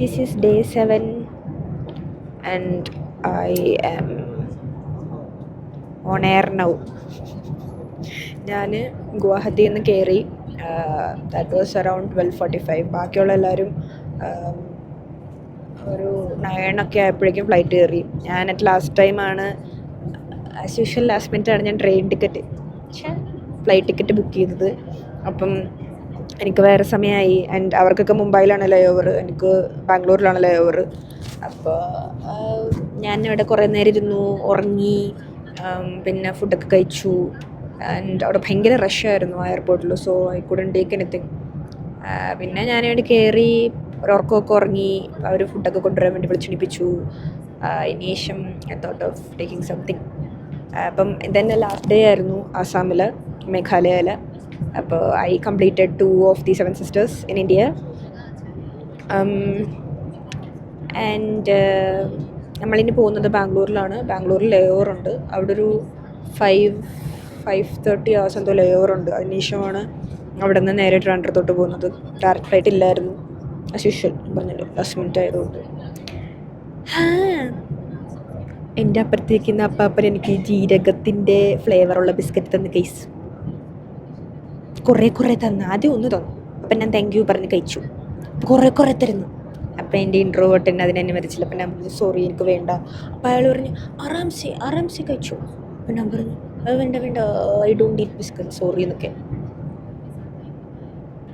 This is day 7 and I am on air now. ഞാൻ ഗുവാഹത്തിയിൽ നിന്ന് കയറി. That was around 12:45. ബാക്കിയുള്ള എല്ലാവരും ഒരു 9 ഒക്കെ ആയപ്പോഴേക്കും ഫ്ലൈറ്റ് കയറി. ഞാൻ അറ്റ് ലാസ്റ്റ് ടൈമാണ്, ആസ് യൂഷ്വൽ ലാസ്റ്റ് മിനിറ്റാണ് ഞാൻ ഫ്ലൈറ്റ് ടിക്കറ്റ് ബുക്ക് ചെയ്തത്. അപ്പം എനിക്ക് വേറെ സമയമായി. ആൻഡ് അവർക്കൊക്കെ മുംബൈയിലാണ് ലേ ഓവർ, എനിക്ക് ബാംഗ്ലൂരിലാണ് ലേ ഓവർ. അപ്പോൾ ഞാൻ ഇവിടെ കുറേ നേരം ഇരുന്നു, ഉറങ്ങി, പിന്നെ ഫുഡൊക്കെ കഴിച്ചു. ആൻഡ് അവിടെ ഭയങ്കര റഷായിരുന്നു ആ എയർപോർട്ടിൽ. So I couldn't take anything. പിന്നെ ഞാനിവിടെ കയറി ഒരു ഉറക്കമൊക്കെ ഉറങ്ങി. അവർ ഫുഡൊക്കെ കൊണ്ടുവരാൻ വേണ്ടി വിളിച്ചെണിപ്പിച്ചു. അതിന് ശേഷം I thought of taking something. അപ്പം ഇതെന്നെ ലാസ്റ്റ് ഡേ ആയിരുന്നു ആസാമിൽ, മേഘാലയയിൽ. അപ്പോൾ I completed 2 of the 7 sisters in India. And നമ്മളിനി പോകുന്നത് ബാംഗ്ലൂരിലാണ്. ബാംഗ്ലൂരിൽ ലേ ഓവർ ഉണ്ട്. അവിടെ ഒരു 5:30 hours എന്തോ ലേ ഓവർ ഉണ്ട്. അതിനുശേഷമാണ് അവിടെ നിന്ന് നേരെ ട്രിവാൻഡ്രത്തോട്ട് പോകുന്നത്. ഡയറക്റ്റ് ഫ്ലൈറ്റ് ഇല്ലായിരുന്നു, ആസ് യൂഷ്വൽ പറഞ്ഞല്ലോ, ലാസ്റ്റ് മിനിറ്റ് ആയതുകൊണ്ട്. എൻ്റെ അപ്പുറത്തേക്കുന്ന അപ്പാപ്പൻ എനിക്ക് ജീരകത്തിൻ്റെ ഫ്ലേവറുള്ള ബിസ്ക്കറ്റ് തന്ന് കേസ് കുറേ തന്നു. ആദ്യം ഒന്ന് തന്നു. അപ്പം ഞാൻ താങ്ക് യു പറഞ്ഞ് കഴിച്ചു. കുറേ തരുന്നു. അപ്പം എൻ്റെ ഇൻട്രോവേർട്ടിന് അതിനനുവദിച്ചില്ല. അപ്പം ഞാൻ പറഞ്ഞു സോറി എനിക്ക് വേണ്ട. അപ്പം അയാൾ പറഞ്ഞു ആറാംസെ കഴിച്ചു. അപ്പം ഞാൻ പറഞ്ഞു അത് വേണ്ട I don't eat biscuit, sorry എന്നൊക്കെ.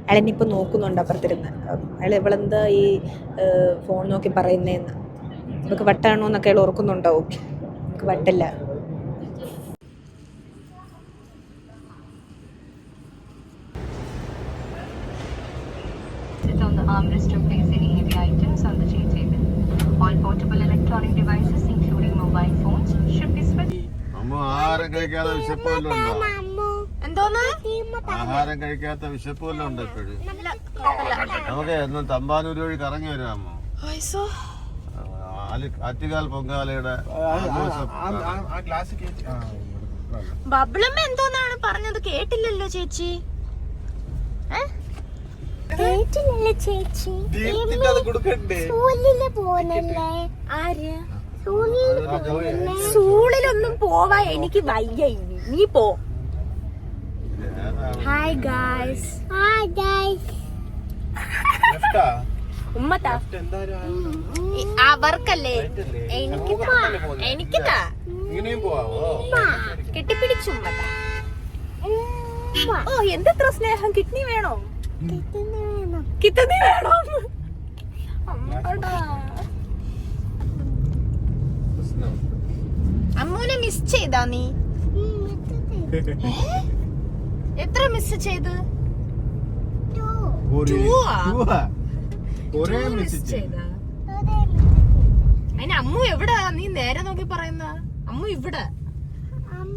അയാളെന്നിപ്പോൾ നോക്കുന്നുണ്ട് അപ്പുറത്തിരുന്ന്. അയാൾ ഇവളെന്താ ഈ ഫോൺ നോക്കി പറയുന്നതെന്ന്. നമുക്ക് വട്ടാണോ എന്നൊക്കെ അയാൾ ഓർക്കുന്നുണ്ടാവും. നമുക്ക് വട്ടല്ല. Armrest to place any heavy items on the change table. All portable electronic devices, including mobile phones, should be switched. ആഹാരം കഴിക്കാത്ത വിശപ്പ് വല്ലതും ഉണ്ടോ? എന്തോന്ന്? ആഹാരം കഴിക്കാത്ത വിശപ്പ് വല്ലതും ഉണ്ടോ ഇപ്പോഴും? നമുക്ക് എന്നും തമ്പാനൂർ വഴി കറങ്ങി വരാമോ? ആറ്റുകാൽ പൊങ്കാലയുടെ ബബ്ലമ്മ എന്തോന്നാണ് പറഞ്ഞത്? കേട്ടില്ലല്ലോ ചേച്ചി. കേട്ടില്ലല്ലോ ചേച്ചി. സ്കൂളിലൊന്നും പോവാ എനിക്ക് വയ്യ. ഇനി നീ പോ. Hi guys. ഉമ്മത്താ അവർക്കല്ലേ എനിക്കിതാ കെട്ടിപ്പിടിച്ചു ഉമ്മത്താ. ഓ എന്തെത്ര സ്നേഹം. കിഡ്നി വേണോ? കിഡ്നി വേണോ? അമ്മൂനെ മിസ് ചെയ്താ നീ? എത്ര മിസ് ചെയ്ത്? അതിന് അമ്മു എവിടാ? നീ നേരെ നോക്കി പറയുന്ന. അമ്മു ഇവിടെ. അമ്മ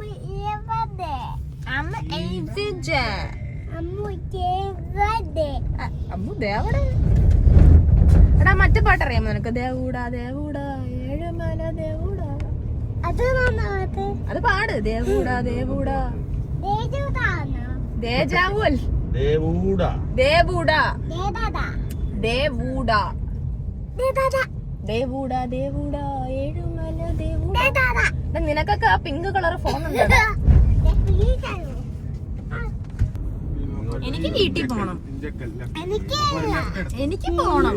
അമ്മു ദേവടെ. എടാ മറ്റേ പാട്ടറിയാമോ നിനക്ക്? ദേവൂടാ ഏഴുമല ദേവൂടാ. അത് പാട്. ദേവൂടാ ദേജാവുൽ ദേവൂടാ ഏഴുമല ദേവൂടാ. നിനക്കൊക്കെ ആ പിങ്ക് കളർ ഫോൺ ഉണ്ട്. എനിക്ക് വീട്ടിൽ പോണം. എനിക്ക് പോണം.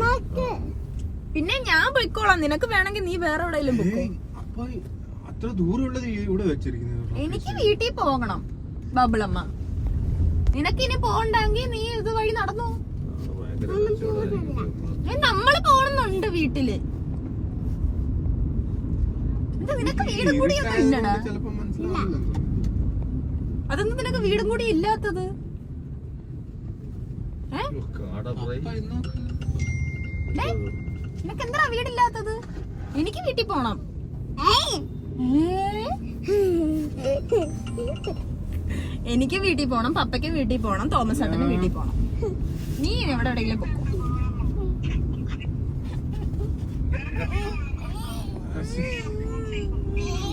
പിന്നെ ഞാൻ പോയിക്കോളാം. നിനക്ക് വേണമെങ്കിൽ നീ വേറെ എവിടെയെങ്കിലും പോയിക്കോ. എനിക്ക് വീട്ടിൽ പോകണം ബബിളമ്മ. നിനക്കിനി പോകണ്ടെങ്കിൽ നീ ഇത് വഴി നടന്നു. നമ്മള് പോണെന്നുണ്ട് വീട്ടില്. നിനക്ക് വീടും കൂടി ഒന്നും ഇല്ലടാ. അതൊന്നും നിനക്ക് വീടും കൂടി ഇല്ലാത്തത്. നിനക്ക് എന്താ വീടില്ലാത്തത്? എനിക്ക് വീട്ടിൽ പോണം. എനിക്ക് വീട്ടിൽ പോണം, പപ്പയ്ക്ക് വീട്ടിൽ പോണം, തോമസ് ചേട്ടന് വീട്ടിൽ പോണം. നീ എവിടെ എവിടെയെങ്കിലും പൊക്കോ.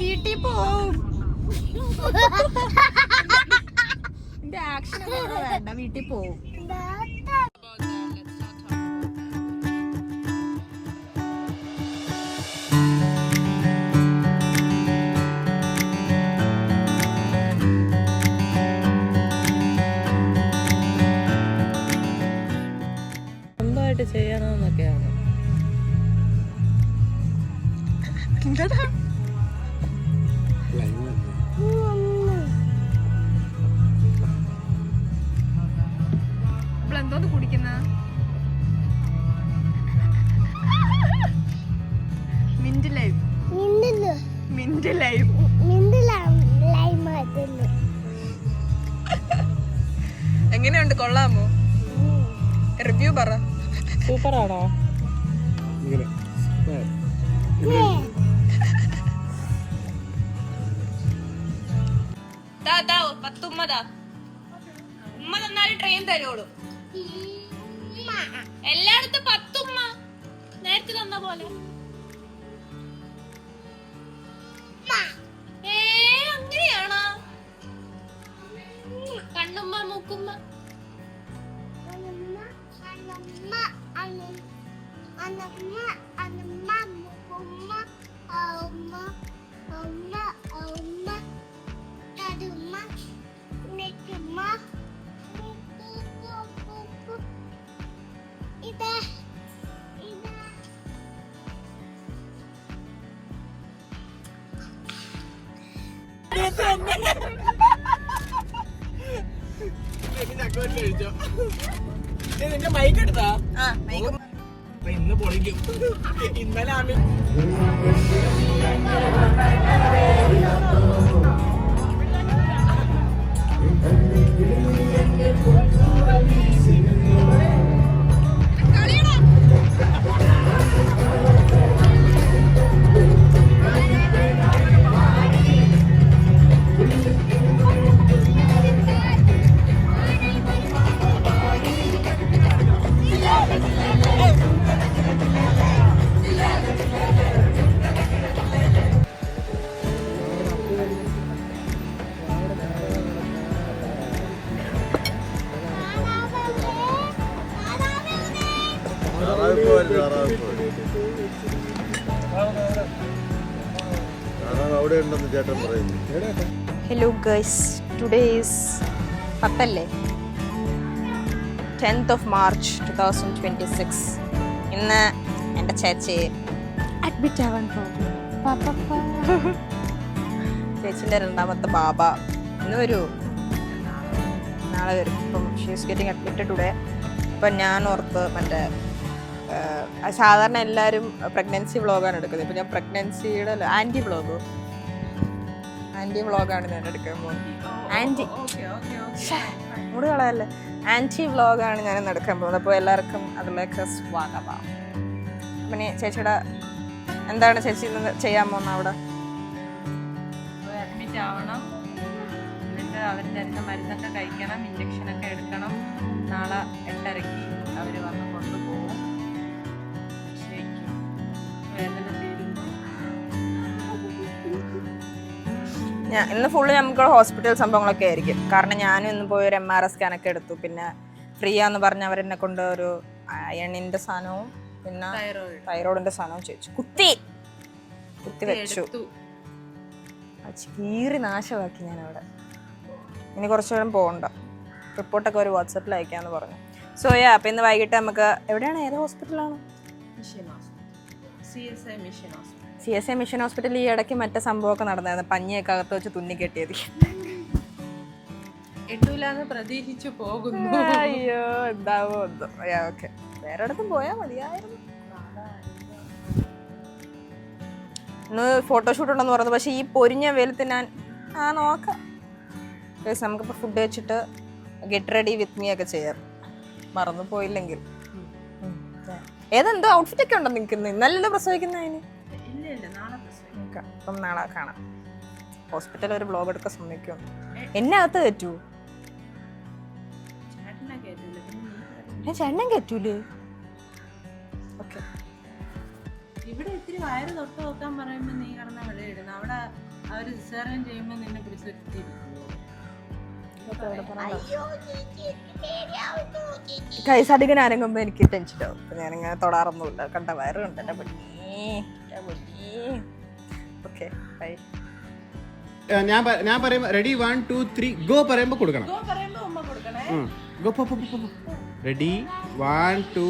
വീട്ടിൽ പോവും. എന്റെ ആക്ഷൻ വേണ്ട, വീട്ടിൽ പോവും. ആയിട്ട് ചെയ്യണമെന്നൊക്കെയാണ്. എന്തോന്ന് കുടിക്കുന്ന മിന്റ് ലൈവ് മിന്റ് ലൈവ് എങ്ങനെയുണ്ട്? കൊള്ളാമോ? റിവ്യൂ പറ. സൂപ്പറാണോ? ഉമ്മ തന്നാലും ട്രെയിൻ തരുള്ളൂ. എല്ലായിടത്തും 10 ഉമ്മ നേരത്തെ തന്ന പോലെ. അങ്ങനെയാണോ? കണ്ണുമ്മ മൂക്കുമ്മ നിന്റെ മൈക്ക് എടുത്താ? ഇന്ന് പൊളിക്കും. ഇന്നലെ അവിടെ ഉണ്ടെന്ന് ചേട്ടൻ പറയുന്നു. Hello guys, today is 10th of March 2026. ഇന്ന് എൻ്റെ ചേച്ചി അഡ്മിറ്റ് ആവാൻ പോകും. ചേച്ചിൻ്റെ രണ്ടാമത്തെ ബാബ ഇന്ന് വരൂ, നാളെ വരും. ഇപ്പം ഷീസ് ഗെറ്റിംഗ് അഡ്മിറ്റഡ് ടുഡേ. ഇപ്പം ഞാൻ ഓർത്ത് മറ്റേ സാധാരണ എല്ലാവരും പ്രഗ്നൻസി വ്ളോഗാണ് എടുക്കുന്നത്. ഇപ്പം ഞാൻ പ്രഗ്നൻസിയുടെ ആൻറ്റി വ്ളോഗാണ് ഞാൻ എടുക്കാൻ പോകുന്നത്. മൂട് കളയല്ലേ, ആൻറ്റി വ്ളോഗാണ് ഞാൻ ഇന്ന് എടുക്കാൻ പോകുന്നത്. അപ്പോൾ എല്ലാവർക്കും അതിലേക്ക് സ്വാഗതം. പിന്നെ ചേച്ചിയുടെ എന്താണ് ചേച്ചി ഇന്ന് ചെയ്യാൻ പോകുന്നത്? അവിടെ അഡ്മിറ്റ് ആവണം, എന്നിട്ട് അവർ തരുന്ന മരുന്നൊക്കെ കഴിക്കണം, ഇഞ്ചക്ഷനൊക്കെ എടുക്കണം. നാളെ 8:30 അവർ വന്ന് കൊണ്ടുപോകും. വേദന ഇന്ന് ഫുള്ള് നമുക്ക് ഹോസ്പിറ്റൽ സംഭവങ്ങളൊക്കെ ആയിരിക്കും. കാരണം ഞാനും ഇന്ന് പോയി ഒരു MRI സ്കാനൊക്കെ എടുത്തു. പിന്നെ ഫ്രീ ആന്ന് പറഞ്ഞ് അവരെന്നെ കൊണ്ട് ഒരു അയണിൻ്റെ സാധനവും പിന്നെ തൈറോയിഡിൻ്റെ സാധനവും ചോദിച്ചു. കുത്തി വെച്ചു, കീറി നാശമാക്കി ഞാനവിടെ. ഇനി കുറച്ചു നേരം പോകണ്ട, റിപ്പോർട്ടൊക്കെ ഒരു വാട്സപ്പിൽ അയക്കാമെന്ന് പറഞ്ഞു. സോ അപ്പം ഇന്ന് വൈകിട്ട് നമുക്ക് എവിടെയാണ്, ഏത് ഹോസ്പിറ്റലാണ്? CSI mission hospital. ഈ ഇടയ്ക്ക് മറ്റേ സംഭവമൊക്കെ നടന്നായിരുന്നു, പഞ്ഞിയൊക്കെ അകത്ത് വെച്ച് തുന്നി കെട്ടിയത്. എട്ടൂലാന്ന് പ്രതീക്ഷിച്ചു പോകുന്നു. അയ്യോ എന്താവോ എന്തോ. ഓക്കെ, വേറെ ഇടത്തും പോയാൽ മതിയായിരുന്നു. ഇന്ന് ഫോട്ടോഷൂട്ട് ഉണ്ടെന്ന് പറഞ്ഞു. പക്ഷേ ഈ പൊരിഞ്ഞ വെയിലത്ത് ഞാൻ നോക്കാം. നമുക്കിപ്പോൾ ഫുഡ് വെച്ചിട്ട് ഗെറ്റ് റെഡി വിത്ത് മീ ഒക്കെ ചെയ്യാം, മറന്നു പോയില്ലെങ്കിൽ. ഏതെന്തോ ഔട്ട്ഫിറ്റ് ഒക്കെ ഉണ്ടോ നിങ്ങൾക്ക്? ഇന്നല്ലല്ലോ പ്രസവിക്കുന്നതിന്. അപ്പം നാളെ കാണാം. ഹോസ്പിറ്റലിൽ ഒരു വ്ലോഗ് എടുക്കാൻ സമ്മതിക്കും. എന്നെ അകത്ത് കയറ്റൂ? ചേട്ടനെ കയറ്റൂലേ? ഓക്കെ. ഇവിടെ ഇത്തിരി വയറ് തൊട്ട് നോക്കാൻ പറയുമ്പോൾ നീ കിടന്ന വെളിയിടുന്നു. അവിടെ അവർ സിസേറിയൻ ചെയ്യുമ്പോൾ നിന്നെ പിടിച്ചിരുത്തിയിരിക്കും. കൈസടിക്കാൻ ആരെങ്കുമ്പോ എനിക്ക് ടെൻഷൻ ആവും. ഞാനിങ്ങനെ തൊടാറൊന്നുമില്ല. കണ്ട വയറുണ്ട് എൻ്റെ പൊന്നീ. Okay bye. ഞാൻ പറയുമ്പോ റെഡി 1 2 3 ഗോ പറയുമ്പോ കൊടുക്കണം. റെഡി 1 2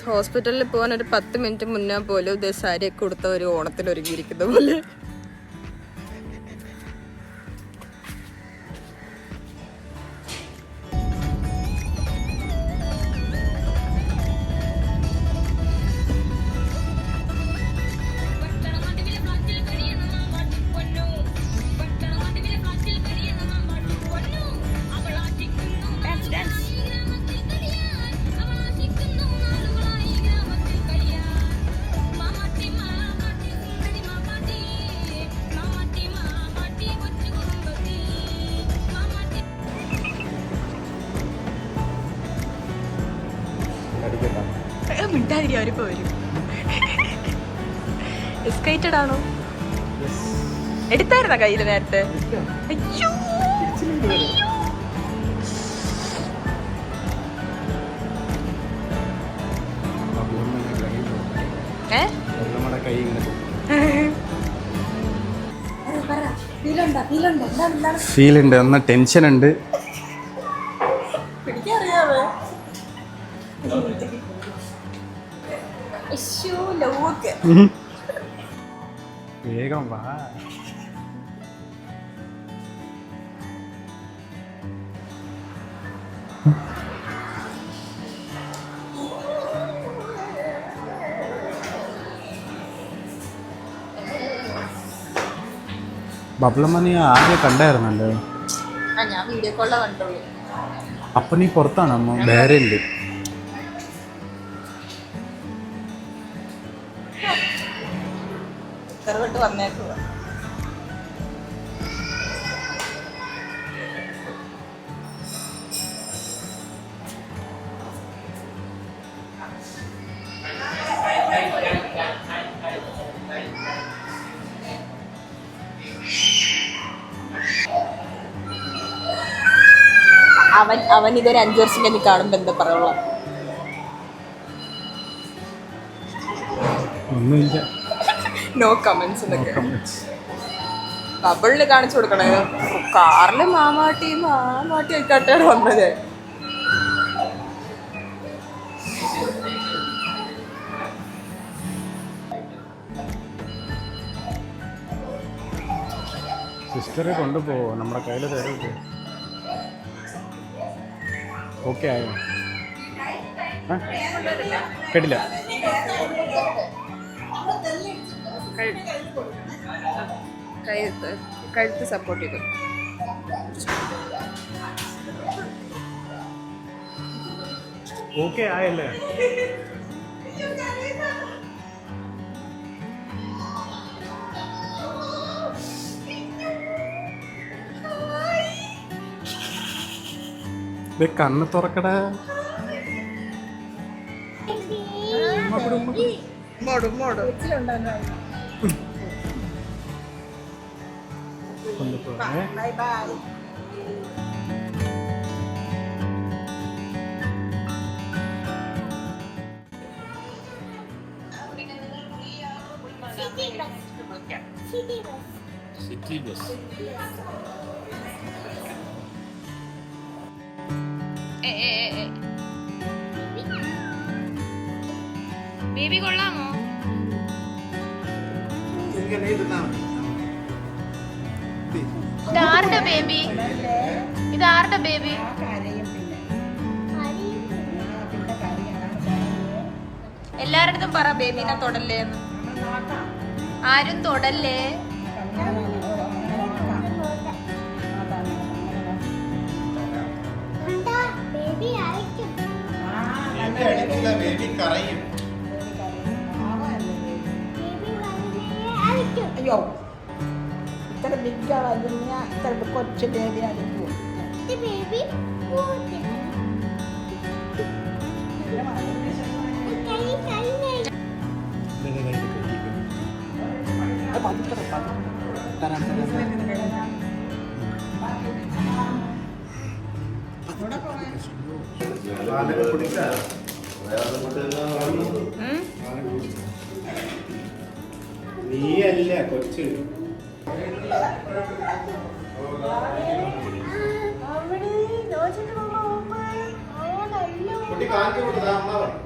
ഹോസ്പിറ്റലിൽ പോകാൻ ഒരു 10 മിനിറ്റ് മുന്നേ പോലും ഇതേ സാരിയൊക്കെ കൊടുത്ത ഒരു ഓണത്തിന് ഒരുങ്ങിയിരിക്കുന്ന പോലെ. മിണ്ടാതിരി, അവരിപ്പോ വരും. എക്സൈറ്റഡ് ആണോ? എടുത്തായിരുന്ന കയ്യില് നേരത്തെ? അയ്യോ ഫീൽ ഉണ്ട്, ഒന്ന് ടെൻഷൻ ഉണ്ട്. പിടിക്കറിയാവേ വേഗം വാ. ബബ്ലമ്മ ആദ്യം കണ്ടായിരുന്നല്ലോ. ഞാൻ വീഡിയോ കോളിലെ കണ്ടുള്ളൂ. അപ്പൊ നീ പുറത്താണ് അമ്മ? വേറെ ഉണ്ട്. ചെറുവിട്ട് വന്നേക്കുക. അവൻ ഇതൊരു 5 വർഷം കഴിഞ്ഞ് കാണുമ്പോ എന്താ പറയുള്ളൂ? ഒന്നുമില്ല. No comments. ബബിളിന് കാണിച്ചു കൊടുക്കണേ. കാറില് മാമാട്ടി ആയിക്കാട്ടാണ് വന്നത്. സിസ്റ്ററെ കൊണ്ടുപോവോ? നമ്മുടെ കയ്യിൽ തരൂല്ലേ? ഓക്കെ ആയോ? കേട്ടില്ല. കഴുത്ത് സപ്പോർട്ട് ചെയ്തു. ഓക്കെ ആയല്ലേ? കണ്ണ് തുറക്കടാ. Bye bye. City bus. Baby കൊള്ളാമോ? ഇതാരുടെ ബേബി? ഇതാരുടെ ബേബി? എല്ലാരടുത്തും പറ ബേബിനെ തൊടല്ലേ എന്ന്. ആരും തൊടല്ലേ. അയ്യോ ഇത്ര ബിഗ്ഗാവാതിന് ഇത്ര കൊച്ചു ബേബി ആയിരിക്കും. നീയല്ല കൊച്ചു. കുട്ടി കുട്ടി കാണിച്ചു കൊടുത്തതാ അമ്മ പറഞ്ഞു.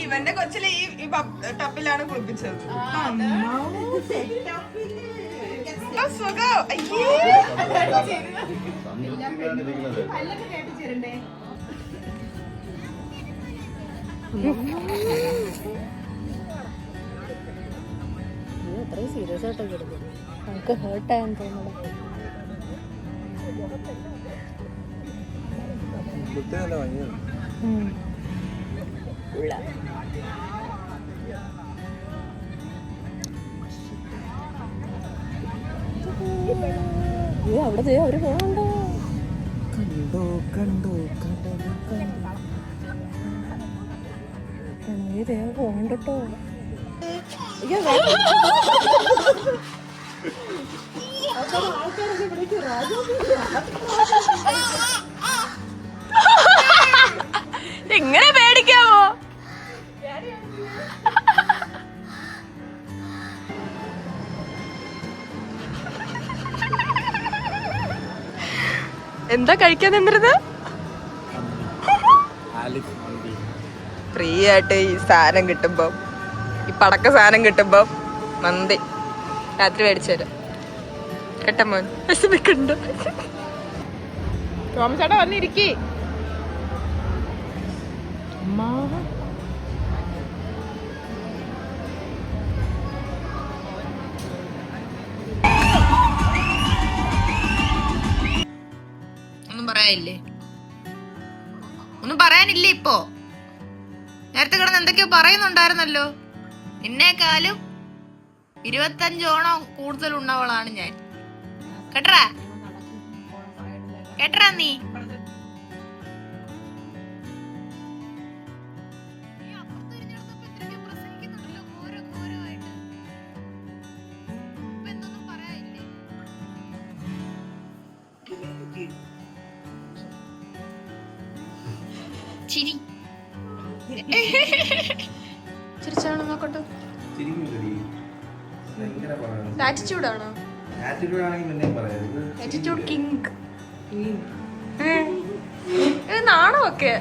ഇവന്റെ കൊച്ചിലെ ഈ ടപ്പിലാണ് കുളിപ്പിച്ചത്. സുഖം. അയ്യേ. സീരിയസ് ആയിട്ട് കിടക്കും. നമുക്ക് ഹേർട്ടായെന്ന് തോന്നുന്നു. അവിടെ അവര് പോകണ്ടോ? കണ്ടോ പോകണ്ടോ? എങ്ങനെ പേടിക്കാമോ? എന്താ കഴിക്കാൻ നിന്നിരുന്നത്? ഫ്രീ ആയിട്ട് ഈ സാധനം കിട്ടുമ്പോ, ഈ പടക്ക സാധനം കിട്ടുമ്പോ മന്തി രാത്രി മേടിച്ചു തരാം കേട്ട മോൻ. വിശമിക്കണ്ട. തോമസേട്ടാ വന്നിരിക്കേ. ഒന്നും പറയാനില്ലേ? ഒന്നും പറയാനില്ലേ ഇപ്പോ? നേരത്തെ കിടന്ന് എന്തൊക്കെയോ പറയുന്നുണ്ടായിരുന്നല്ലോ. എന്നെക്കാളും 25 ഓണം കൂടുതൽ ഉണ്ണവളാണ് ഞാൻ. കേട്ടറാ നീ? ചിരി ചിരിച്ചാണോ നോക്കട്ടെ. ആറ്റിറ്റ്യൂഡാണോ? Attitude king. നാണമൊക്കെ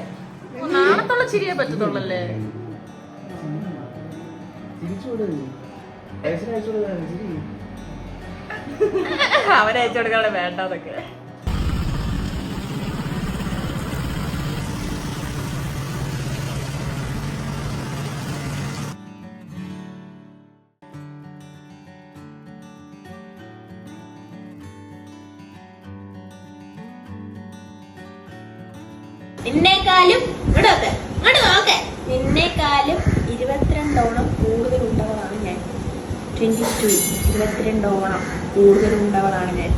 നാണത്തുള്ള ചിരിയെ പറ്റത്തുള്ളല്ലേ? അവരയച്ചു കൊടുക്കാതെ വേണ്ടതൊക്കെ. നിന്നേക്കാളും 22 ഓണം കൂടുതൽ ഉണ്ടവളാണ് ഞാൻ. 22 ഓണം കൂടുതൽ ഉണ്ടവളാണ് ഞാൻ.